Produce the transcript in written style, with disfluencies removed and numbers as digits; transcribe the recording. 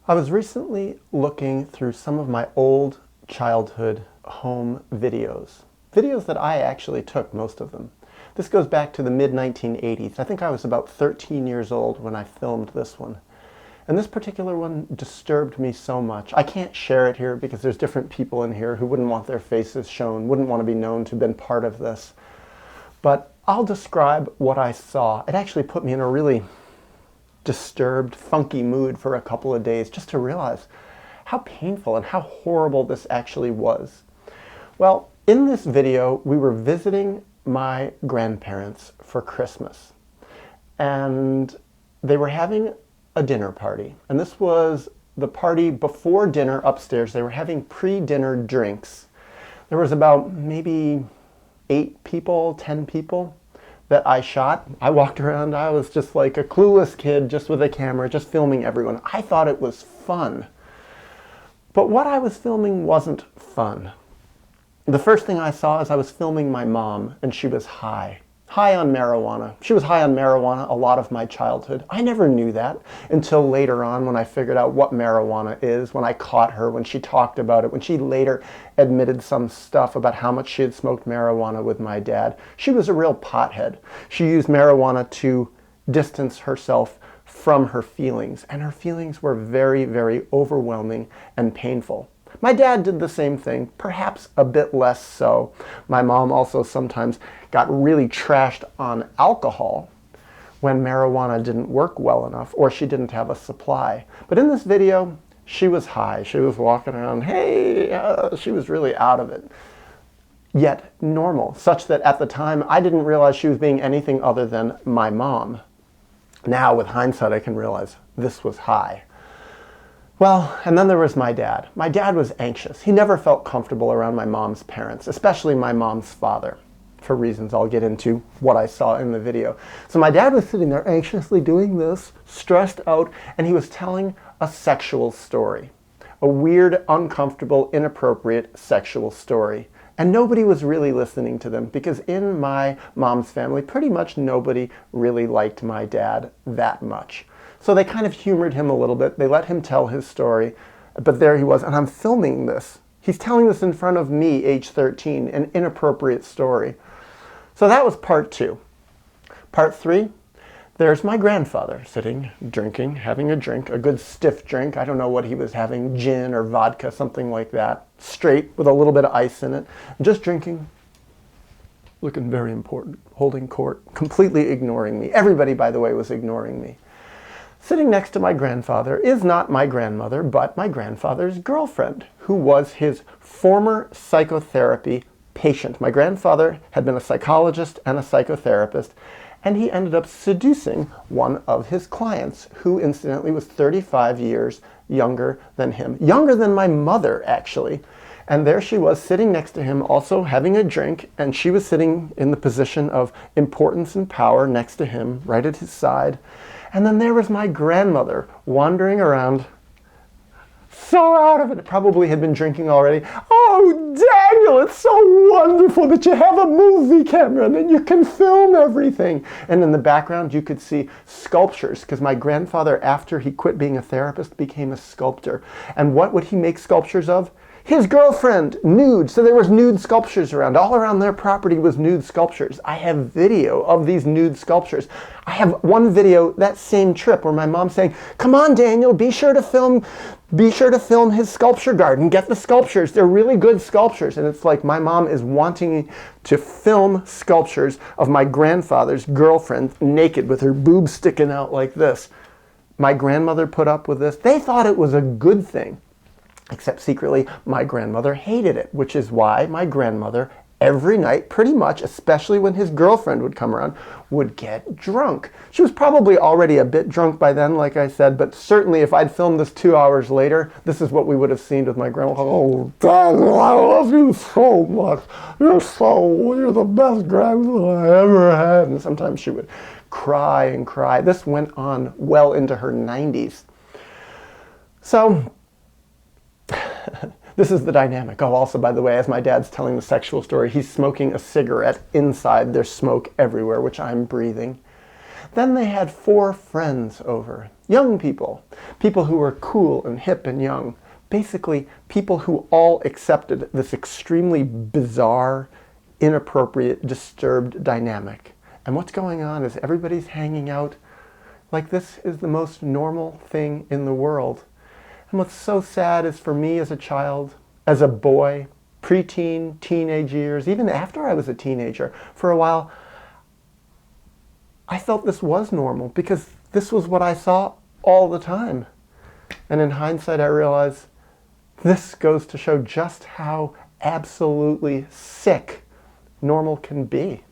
I was recently looking through some of my old childhood home videos. Videos that I actually took, most of them. This goes back to the mid-1980s. I think I was about 13 years old when I filmed this one. And this particular one disturbed me so much. I can't share it here because there's different people in here who wouldn't want their faces shown, wouldn't want to be known to have been part of this. But I'll describe what I saw. It actually put me in a really disturbed, funky mood for a couple of days just to realize how painful and how horrible this actually was. Well, in this video, we were visiting my grandparents for Christmas. And they were having a dinner party. And this was the party before dinner upstairs. They were having pre-dinner drinks. There was about maybe 8 people, 10 people that I shot. I walked around, I was just like a clueless kid, just with a camera, just filming everyone. I thought it was fun. But what I was filming wasn't fun. The first thing I saw is I was filming my mom, and she was high. High on marijuana. She was high on marijuana a lot of my childhood. I never knew that until later on when I figured out what marijuana is, when I caught her, when she talked about it, when she later admitted some stuff about how much she had smoked marijuana with my dad. She was a real pothead. She used marijuana to distance herself from her feelings, and her feelings were very, very overwhelming and painful. My dad did the same thing, perhaps a bit less so. My mom also sometimes got really trashed on alcohol when marijuana didn't work well enough or she didn't have a supply. But in this video, she was high. She was walking around, hey, she was really out of it. Yet normal, such that at the time I didn't realize she was being anything other than my mom. Now with hindsight, I can realize this was high. Well, and then there was my dad. My dad was anxious. He never felt comfortable around my mom's parents, especially my mom's father, for reasons I'll get into what I saw in the video. So my dad was sitting there anxiously doing this, stressed out, and he was telling a sexual story. A weird, uncomfortable, inappropriate sexual story. And nobody was really listening to them because in my mom's family, pretty much nobody really liked my dad that much. So they kind of humored him a little bit. They let him tell his story. But there he was, and I'm filming this. He's telling this in front of me, age 13, an inappropriate story. So that was part 2. Part 3, there's my grandfather sitting, drinking, having a drink, a good stiff drink. I don't know what he was having, gin or vodka, something like that. Straight, with a little bit of ice in it. Just drinking, looking very important, holding court, completely ignoring me. Everybody, by the way, was ignoring me. Sitting next to my grandfather is not my grandmother, but my grandfather's girlfriend, who was his former psychotherapy patient. My grandfather had been a psychologist and a psychotherapist, and he ended up seducing one of his clients, who incidentally was 35 years younger than him. Younger than my mother, actually. And there she was sitting next to him, also having a drink, and she was sitting in the position of importance and power next to him, right at his side. And then there was my grandmother wandering around, so out of it, probably had been drinking already. Oh, Daniel, it's so wonderful that you have a movie camera and that you can film everything. And in the background, you could see sculptures, because my grandfather, after he quit being a therapist, became a sculptor. And what would he make sculptures of? His girlfriend, nude. So there was nude sculptures around. All around their property was nude sculptures. I have video of these nude sculptures. I have one video that same trip where my mom's saying, come on, Daniel, be sure to film his sculpture garden. Get the sculptures. They're really good sculptures. And it's like my mom is wanting to film sculptures of my grandfather's girlfriend naked with her boobs sticking out like this. My grandmother put up with this. They thought it was a good thing. Except secretly, my grandmother hated it, which is why my grandmother, every night, pretty much, especially when his girlfriend would come around, would get drunk. She was probably already a bit drunk by then, like I said, but certainly if I'd filmed this 2 hours later, this is what we would have seen with my grandma. Oh, Daniel, I love you so much. You're the best grandmother I ever had. And sometimes she would cry and cry. This went on well into her 90s. So, this is the dynamic. Oh, also, by the way, as my dad's telling the sexual story, he's smoking a cigarette inside. There's smoke everywhere, which I'm breathing. Then they had 4 friends over. Young people. People who were cool and hip and young. Basically, people who all accepted this extremely bizarre, inappropriate, disturbed dynamic. And what's going on is everybody's hanging out like this is the most normal thing in the world. And what's so sad is for me as a child, as a boy, preteen, teenage years, even after I was a teenager, for a while, I felt this was normal because this was what I saw all the time. And in hindsight, I realized this goes to show just how absolutely sick normal can be.